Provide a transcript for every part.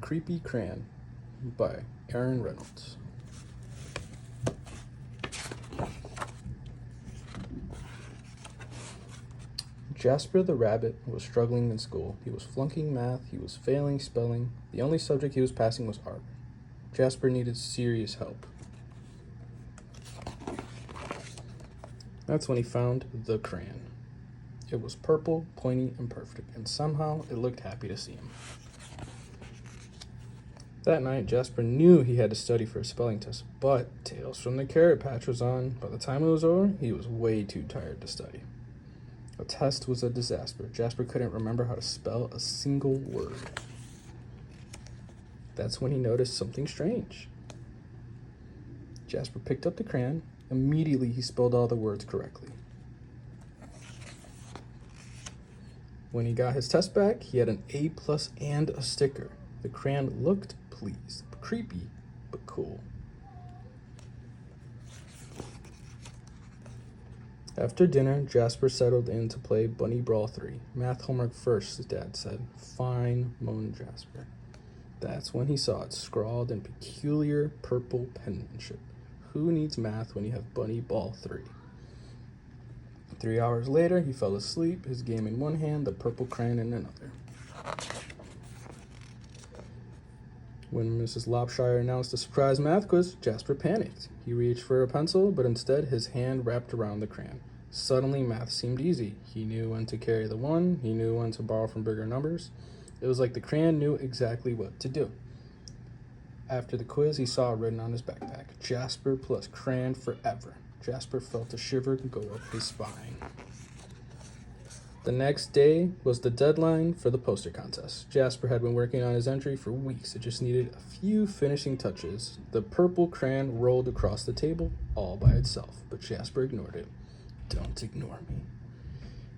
Creepy Crayon by Reynolds. Jasper the Rabbit was struggling in school. He was flunking math, he was failing spelling. The only subject he was passing was art. Jasper needed serious help. That's when he found the crayon. It was purple, pointy, and perfect, and somehow it looked happy to see him. That night, Jasper knew he had to study for a spelling test, but Tales from the Carrot Patch was on. By the time it was over, he was way too tired to study. The test was a disaster. Jasper couldn't remember how to spell a single word. That's when he noticed something strange. Jasper picked up the crayon. Immediately, he spelled all the words correctly. When he got his test back, he had an A+ and a sticker. The crayon looked pleased, creepy, but cool. After dinner, Jasper settled in to play Bunny Brawl 3. Math homework first, his dad said. Fine, moaned Jasper. That's when he saw it scrawled in peculiar purple penmanship. Who needs math when you have Bunny Brawl 3? 3 hours later, he fell asleep, his game in one hand, the purple crayon in another. When Mrs. Lopshire announced a surprise math quiz, Jasper panicked. He reached for a pencil, but instead his hand wrapped around the crayon. Suddenly, math seemed easy. He knew when to carry the one, he knew when to borrow from bigger numbers. It was like the crayon knew exactly what to do. After the quiz, he saw written on his backpack, Jasper plus crayon forever. Jasper felt a shiver go up his spine. The next day was the deadline for the poster contest. Jasper had been working on his entry for weeks. It just needed a few finishing touches. The purple crayon rolled across the table all by itself, but Jasper ignored it. Don't ignore me.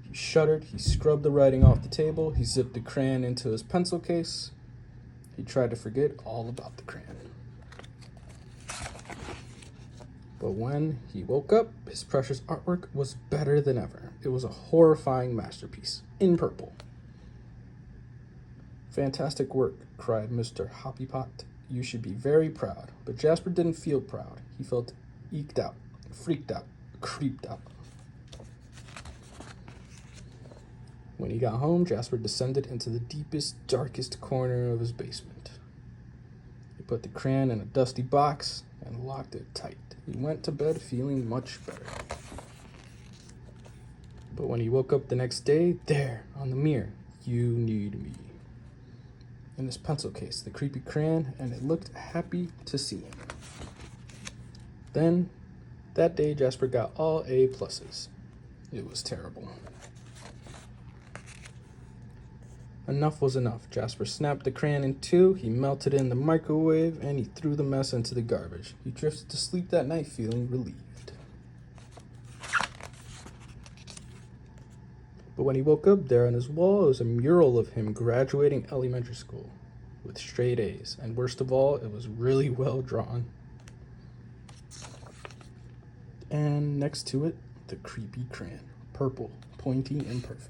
He shuddered. He scrubbed the writing off the table. He zipped the crayon into his pencil case. He tried to forget all about the crayon. But when he woke up, his precious artwork was better than ever. It was a horrifying masterpiece, in purple. Fantastic work, cried Mr. Hoppypot. You should be very proud. But Jasper didn't feel proud. He felt eked out, freaked out, creeped out. When he got home, Jasper descended into the deepest, darkest corner of his basement. He put the crayon in a dusty box and locked it tight. He went to bed feeling much better. But when he woke up the next day, there, on the mirror, you need me. In his pencil case, the creepy crayon, and it looked happy to see him. Then, that day, Jasper got all A+. It was terrible. Enough was enough. Jasper snapped the crayon in two, he melted it in the microwave, and he threw the mess into the garbage. He drifted to sleep that night feeling relieved. But when he woke up, there on his wall was a mural of him graduating elementary school with straight A's. And worst of all, it was really well drawn. And next to it, the creepy crayon. Purple, pointy, and perfect.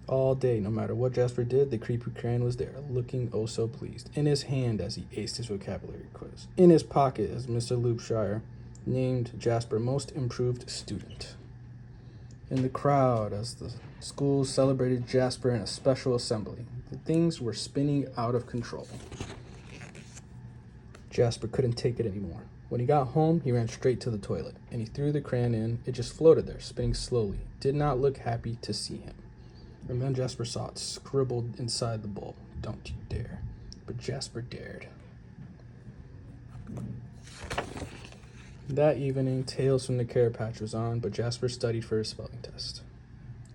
All day, no matter what Jasper did, the creepy crayon was there, looking oh so pleased. In his hand as he aced his vocabulary quiz. In his pocket as Mr. Lopshire named Jasper most improved student. In the crowd as the school celebrated Jasper in a special assembly. The things were spinning out of control. Jasper couldn't take it anymore. When he got home, he ran straight to the toilet, and he threw the crayon in. It just floated there, spinning slowly. Did not look happy to see him. And then Jasper saw it scribbled inside the bowl. Don't you dare. But Jasper dared. That evening, Tales from the Carrot Patch was on, but Jasper studied for his spelling test.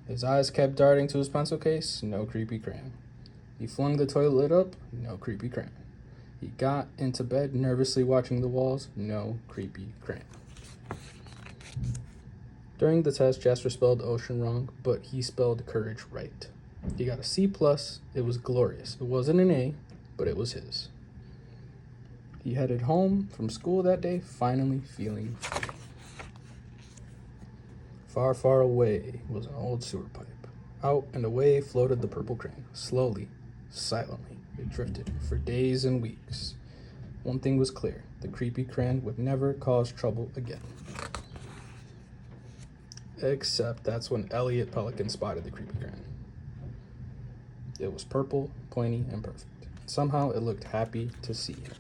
His eyes kept darting to his pencil case. No creepy crayon. He flung the toilet lid up. No creepy crayon. He got into bed, nervously watching the walls. No creepy crayon. During the test, Jasper spelled ocean wrong, but he spelled courage right. He got a C+. It was glorious. It wasn't an A, but it was his. He headed home from school that day, finally feeling free. Far, far away was an old sewer pipe. Out and away floated the purple crane. Slowly, silently, it drifted for days and weeks. One thing was clear. The creepy crane would never cause trouble again. Except that's when Elliot Pelican spotted the creepy crane. It was purple, pointy, and perfect. Somehow it looked happy to see him.